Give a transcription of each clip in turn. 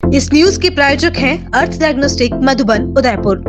इस न्यूज के प्रायोजक हैं अर्थ डायग्नोस्टिक मधुबन उदयपुर।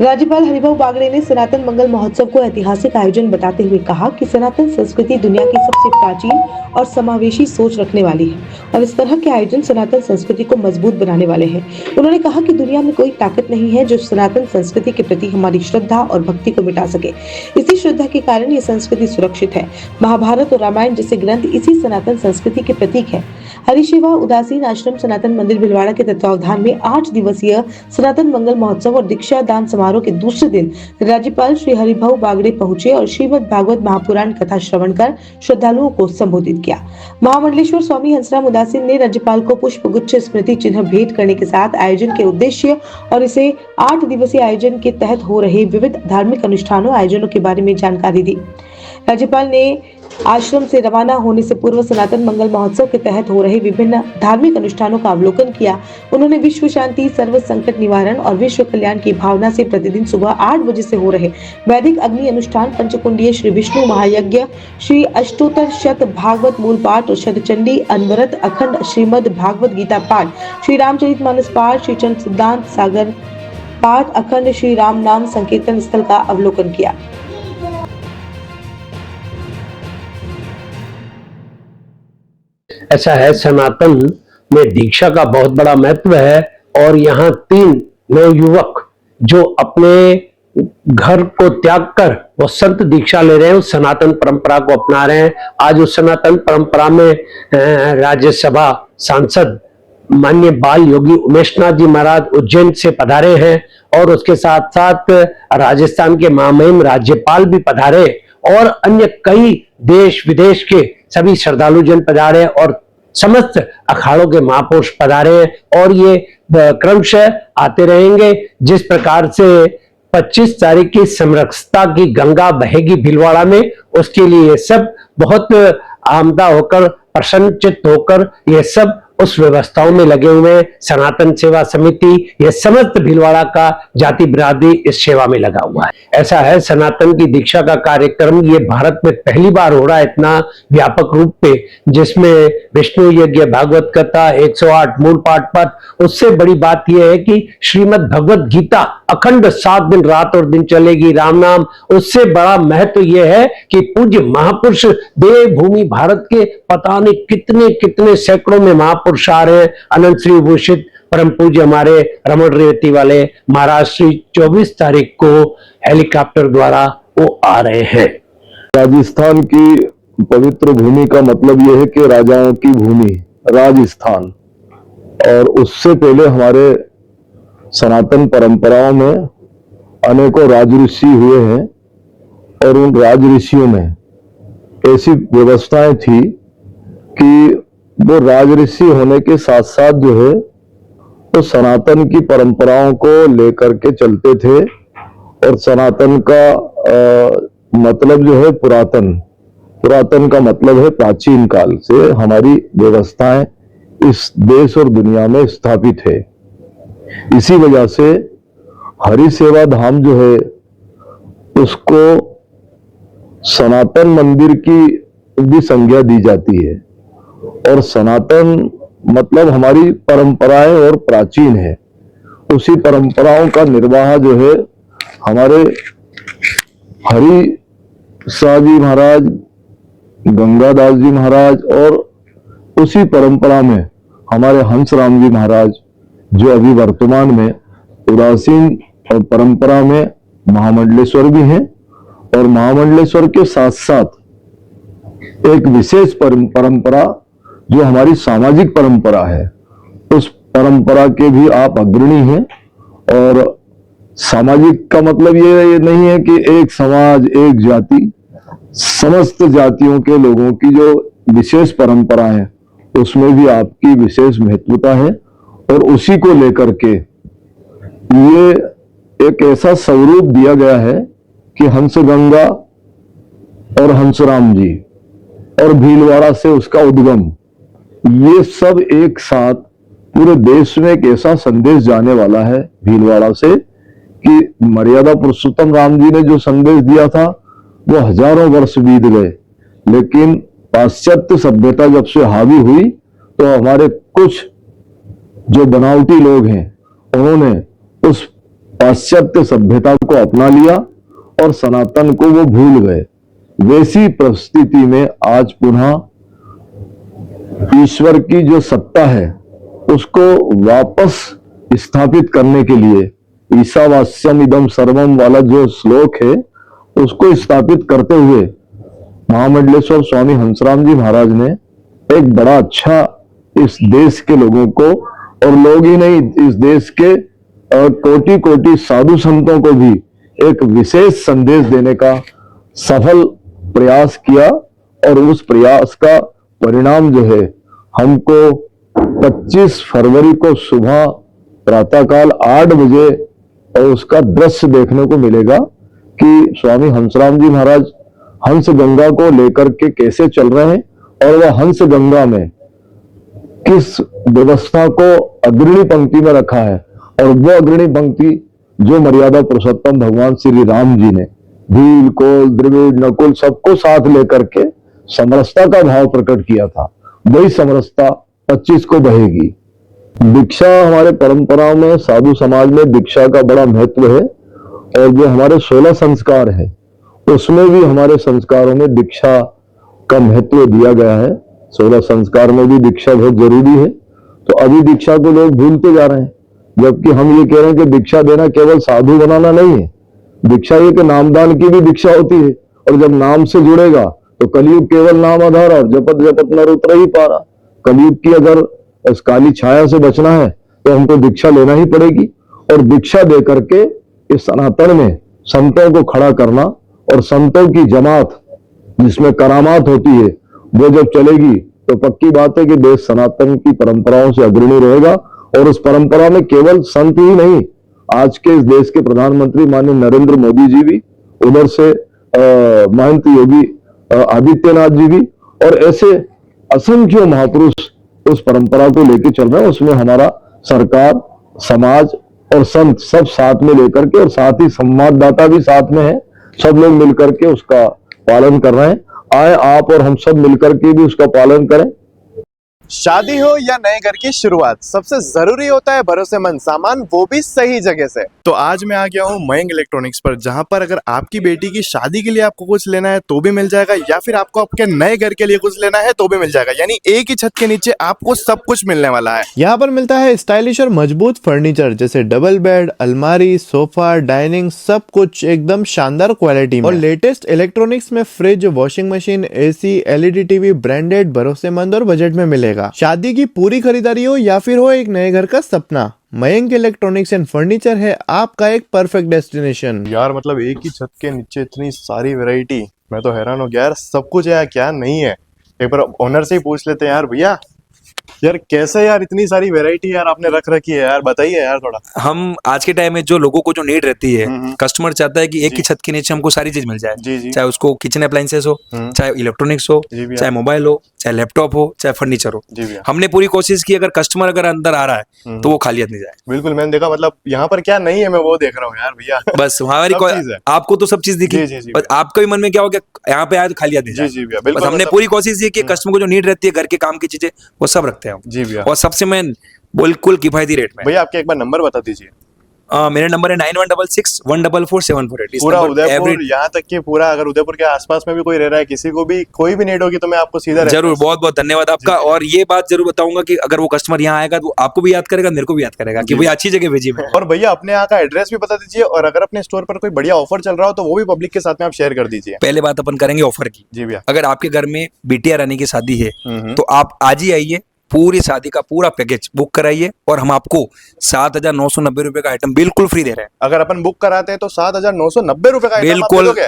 राज्यपाल हरिभाऊ बागड़े ने सनातन मंगल महोत्सव को ऐतिहासिक आयोजन बताते हुए कहा कि सनातन संस्कृति दुनिया की सबसे प्राचीन और समावेशी सोच रखने वाली है और इस तरह के आयोजन सनातन संस्कृति को मजबूत बनाने वाले हैं। उन्होंने कहा कि दुनिया में कोई ताकत नहीं है जो सनातन संस्कृति के प्रति हमारी श्रद्धा और भक्ति को मिटा सके। इसी श्रद्धा के कारण ये संस्कृति सुरक्षित है। महाभारत और रामायण जैसे ग्रंथ इसी सनातन संस्कृति के प्रतीक है। हरिसेवा उदासीन आश्रम सनातन मंदिर भिलवाड़ा के तत्वावधान में 8 दिवसीय सनातन मंगल महोत्सव और दीक्षा दान समारोह के दूसरे दिन राज्यपाल श्री हरिभाऊ बागड़े पहुंचे और श्रीमद् भागवत महापुराण कथा श्रवण कर श्रद्धालुओं को संबोधित किया। महामंडलेश्वर स्वामी हंसराम उदासीन ने राज्यपाल को पुष्प गुच्छ स्मृति चिन्ह भेंट करने के साथ आयोजन के उद्देश्य और इसे 8 दिवसीय आयोजन के तहत हो रहे विविध धार्मिक अनुष्ठानों आयोजनों के बारे में जानकारी दी। राज्यपाल ने आश्रम से रवाना होने से पूर्व सनातन मंगल महोत्सव के तहत हो रहे विभिन्न धार्मिक अनुष्ठानों का अवलोकन किया। उन्होंने विश्व शांति, सर्व संकट निवारण और विश्व कल्याण की भावना से प्रतिदिन सुबह 8 बजे से हो रहे वैदिक अग्नि अनुष्ठान, पंचकुंडीय श्री विष्णु महायज्ञ, श्री अष्टोत्तर शत भागवत मूल पाठ और शतचंडी अनवरत अखंड श्रीमद् भागवत गीता पाठ, श्री रामचरितमानस पाठ, श्री चंद्र सिद्धांत सागर पाठ, अखंड श्री राम नाम संकीर्तन स्थल का अवलोकन किया। ऐसा है, सनातन में दीक्षा का बहुत बड़ा महत्व है और यहाँ 3 नवयुवक जो अपने घर को त्याग कर वो संत दीक्षा ले रहे हैं, उस सनातन परंपरा को अपना रहे हैं। आज उस सनातन परंपरा में राज्यसभा सांसद माननीय बाल योगी उमेशनाथ जी महाराज उज्जैन से पधारे हैं और उसके साथ साथ राजस्थान के महामहिम राज्यपाल भी पधारे और अन्य कई देश विदेश के सभी श्रद्धालु जन पधारे और समस्त अखाड़ों के महापुरुष पधारे हैं और ये क्रमशः आते रहेंगे। जिस प्रकार से 25 तारीख की समरसता की गंगा बहेगी भीलवाड़ा में, उसके लिए ये सब बहुत आमदा होकर, प्रसन्नचित्त होकर ये सब उस व्यवस्थाओं में लगे हुए हैं। सनातन सेवा समिति, ये समस्त भीलवाड़ा का जाति बिरादरी इस सेवा में लगा हुआ है। ऐसा है, सनातन की दीक्षा का कार्यक्रम ये भारत में पहली बार हो रहा है इतना व्यापक रूप पे, जिसमें विष्णु यज्ञ, भागवत कथा, 108 मूल पाठ पर। उससे बड़ी बात यह है कि श्रीमद् भगवत गीता अखंड 7 दिन रात और दिन चलेगी, राम नाम। उससे बड़ा महत्व यह है कि पूज्य महापुरुष देवभूमि भारत के पता नहीं कितने कितने सैकड़ों में महापुरुष आ रहे हैं। अनंत श्री भूषित परम पूज्य हमारे रमण रेवती वाले महाराज श्री 24 तारीख को हेलीकॉप्टर द्वारा वो आ रहे हैं। राजस्थान की पवित्र भूमि का मतलब यह है कि राजाओं की भूमि राजस्थान, और उससे पहले हमारे सनातन परंपराओं में अनेकों राजऋषि हुए हैं और उन राजऋषियों में ऐसी व्यवस्थाएं थी कि वो राजऋषि होने के साथ साथ जो है तो सनातन की परंपराओं को लेकर के चलते थे। और सनातन का मतलब जो है पुरातन, पुरातन का मतलब है प्राचीन काल से हमारी व्यवस्थाएं इस देश और दुनिया में स्थापित है। इसी वजह से हरि सेवा धाम जो है उसको सनातन मंदिर की भी संज्ञा दी जाती है और सनातन मतलब हमारी परंपराएं और प्राचीन है। उसी परंपराओं का निर्वाह जो है हमारे हरि शाह जी महाराज, गंगादास जी महाराज और उसी परंपरा में हमारे हंसराम जी महाराज जो अभी वर्तमान में उदासीन और परंपरा में महामंडलेश्वर भी हैं, और महामंडलेश्वर के साथ साथ एक विशेष परंपरा जो हमारी सामाजिक परंपरा है, उस परंपरा के भी आप अग्रणी हैं। और सामाजिक का मतलब ये नहीं है कि एक समाज, एक जाति, समस्त जातियों के लोगों की जो विशेष परंपरा है उसमें भी आपकी विशेष महत्वता है। और उसी को लेकर के ये एक ऐसा स्वरूप दिया गया है कि हंस गंगा और हंसराम जी और भीलवाड़ा से उसका उद्गम, ये सब एक साथ पूरे देश में एक ऐसा संदेश जाने वाला है भीलवाड़ा से कि मर्यादा पुरुषोत्तम राम जी ने जो संदेश दिया था वो हजारों वर्ष बीत गए, लेकिन पाश्चात्य सभ्यता जब से हावी हुई तो हमारे कुछ जो बनावटी लोग हैं उन्होंने उस पाश्चात्य सभ्यता को अपना लिया और सनातन को वो भूल गए। वैसी परिस्थिति में आज पुनः ईश्वर की जो सत्ता है उसको वापस स्थापित करने के लिए ईशावास्यम इदम सर्वम वाला जो श्लोक है उसको स्थापित करते हुए महामंडलेश्वर स्वामी हंसराम जी महाराज ने एक बड़ा अच्छा इस देश के लोगों को, और लोग ही नहीं, इस देश के कोटि कोटि साधु संतों को भी एक विशेष संदेश देने का सफल प्रयास किया। और उस प्रयास का परिणाम जो है हमको 25 फरवरी को सुबह प्रातःकाल 8 बजे और उसका दृश्य देखने को मिलेगा कि स्वामी हंसराम जी महाराज हंस गंगा को लेकर के कैसे चल रहे हैं और वह हंस गंगा में किस व्यवस्था को अग्रणी पंक्ति में रखा है। और वो अग्रणी पंक्ति जो मर्यादा पुरुषोत्तम भगवान श्री राम जी ने भील कोल द्रविड़ नकुल सबको साथ लेकर के समरसता का भाव प्रकट किया था, वही समरसता 25 को बहेगी। दीक्षा हमारे परंपराओं में, साधु समाज में दीक्षा का बड़ा महत्व है। और जो हमारे 16 संस्कार है उसमें भी हमारे संस्कारों में दीक्षा का महत्व दिया गया है। 16 संस्कार में भी दीक्षा बहुत जरूरी है। तो अभी दीक्षा को लोग भूलते जा रहे हैं, जबकि हम ये कह रहे हैं कि दीक्षा देना केवल साधु बनाना नहीं है। दीक्षा ये कि नामदान की भी दीक्षा होती है, और जब नाम से जुड़ेगा तो कलयुग केवल नाम आधार और जपत जपत नर उतर ही पा रहा। कलयुग की अगर इस काली छाया से बचना है तो हमको दीक्षा लेना ही पड़ेगी। और दीक्षा दे करके इस सनातन में संतों को खड़ा करना, और संतों की जमात जिसमें करामात होती है वो जब चलेगी तो पक्की बात है कि देश सनातन की परंपराओं से अग्रणी रहेगा। और उस परंपरा में केवल संत ही नहीं, आज के इस देश के प्रधानमंत्री माननीय नरेंद्र मोदी जी भी, उधर से महंत योगी आदित्यनाथ जी भी, और ऐसे असंख्य महापुरुष उस परंपरा को लेकर चल रहे हैं। उसमें हमारा सरकार, समाज और संत सब साथ में लेकर के, और साथ ही संवाददाता भी साथ में है, सब लोग मिलकर के उसका पालन कर रहे हैं। आए आप और हम सब मिलकर के भी उसका पालन करें। शादी हो या नए घर की शुरुआत, सबसे जरूरी होता है भरोसेमंद सामान, वो भी सही जगह से। तो आज मैं आ गया हूँ मयंक इलेक्ट्रॉनिक्स पर, जहाँ पर अगर आपकी बेटी की शादी के लिए आपको कुछ लेना है तो भी मिल जाएगा, या फिर आपको आपके नए घर के लिए कुछ लेना है तो भी मिल जाएगा। यानी एक ही छत के नीचे आपको सब कुछ मिलने वाला है। यहाँ पर मिलता है स्टाइलिश और मजबूत फर्नीचर, जैसे डबल बेड, अलमारी, सोफा, डाइनिंग, सब कुछ एकदम शानदार क्वालिटी में। और लेटेस्ट इलेक्ट्रॉनिक्स में fridge, washing machine, AC, LED TV, branded, भरोसेमंद और बजट में मिलेगा। शादी की पूरी खरीदारी हो या फिर हो एक नए घर का सपना, मयंक इलेक्ट्रॉनिक्स एंड फर्नीचर है आपका एक परफेक्ट डेस्टिनेशन। यार मतलब एक ही छत के नीचे इतनी सारी वैरायटी, मैं तो हैरान हो गया यार। सब कुछ है क्या नहीं है, एक बार ओनर से ही पूछ लेते हैं। यार भैया, यार कैसे यार इतनी सारी वैरायटी यार आपने रख रखी है यार, बताइए यार थोड़ा। हम आज के टाइम में जो लोगों को जो नीड रहती है, कस्टमर चाहता है कि एक ही छत के नीचे हमको सारी चीज मिल जाए। जी। चाहे उसको किचन अप्लायंसेस हो, चाहे इलेक्ट्रॉनिक्स हो, चाहे मोबाइल हो, चाहे लैपटॉप हो, चाहे फर्नीचर हो। हमने पूरी कोशिश की अगर कस्टमर अगर अंदर आ रहा है तो वो खाली हाथ नहीं जाए। बिल्कुल, मैंने देखा, मतलब यहाँ पर क्या नहीं है मैं वो देख रहा हूँ यार भैया। बस हमारी आपको तो सब चीज दिखी, बस आपके भी मन में क्या हो गया यहाँ पे आए तो खाली हाथ नहीं जाए। बस हमने पूरी कोशिश की कि कस्टमर को जो नीड रहती है घर के काम की चीजें वो सब रखते हैं हम। जी भैया, और सबसे मैं बिल्कुल किफायती रेट में। भैया आपके एक बार नंबर बता दीजिए। मेरा नंबर है 9166144748। पूरा उदयपुर, यहाँ तक कि पूरा अगर उदयपुर के आसपास में भी कोई रह रहा है, किसी को भी कोई भी नीड होगी तो मैं आपको सीधा जरूर, बहुत बहुत धन्यवाद आपका। और ये बात जरूर बताऊंगा कि अगर वो कस्टमर यहाँ आएगा तो आपको भी याद करेगा, मेरे को भी याद करेगा कि भैया अच्छी जगह भेजिए। और भैया अपने यहाँ का एड्रेस भी बता दीजिए, और अगर अपने स्टोर पर कोई बढ़िया ऑफर चल रहा हो तो वो भी पब्लिक के साथ में आप शेयर कर दीजिए। पहले बात अपन करेंगे ऑफर की। जी भैया, अगर आपके घर में बिटिया रानी की शादी है तो आप आज ही आइए, पूरी शादी का पूरा पैकेज बुक कराइए और हम आपको 7,990 रुपए का आइटम बिल्कुल फ्री दे रहे हैं। अगर अपन बुक कराते हैं तो 7,990 रुपए का आइटम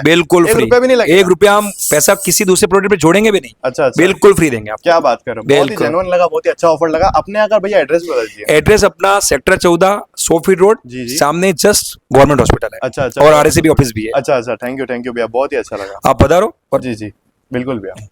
बिल्कुल फ्री, रुपए भी नहीं लगेगा। 1 रुपया हम पैसा किसी दूसरे प्रोडक्ट पे जोड़ेंगे भी नहीं। अच्छा, बिल्कुल फ्री देंगे आप। क्या बात कर रहे हो, बहुत ही जेन्युइन लगा, बहुत ही अच्छा ऑफर लगा। अपने यहाँ भैया एड्रेस बता दीजिए। एड्रेस अपना सेक्टर 14 100 फीट रोड, सामने जस्ट गवर्नमेंट हॉस्पिटल है। अच्छा, और RSCB ऑफिस भी है। अच्छा, थैंक यू भैया, बहुत ही अच्छा लगा। आप पधारो। जी, बिल्कुल भैया।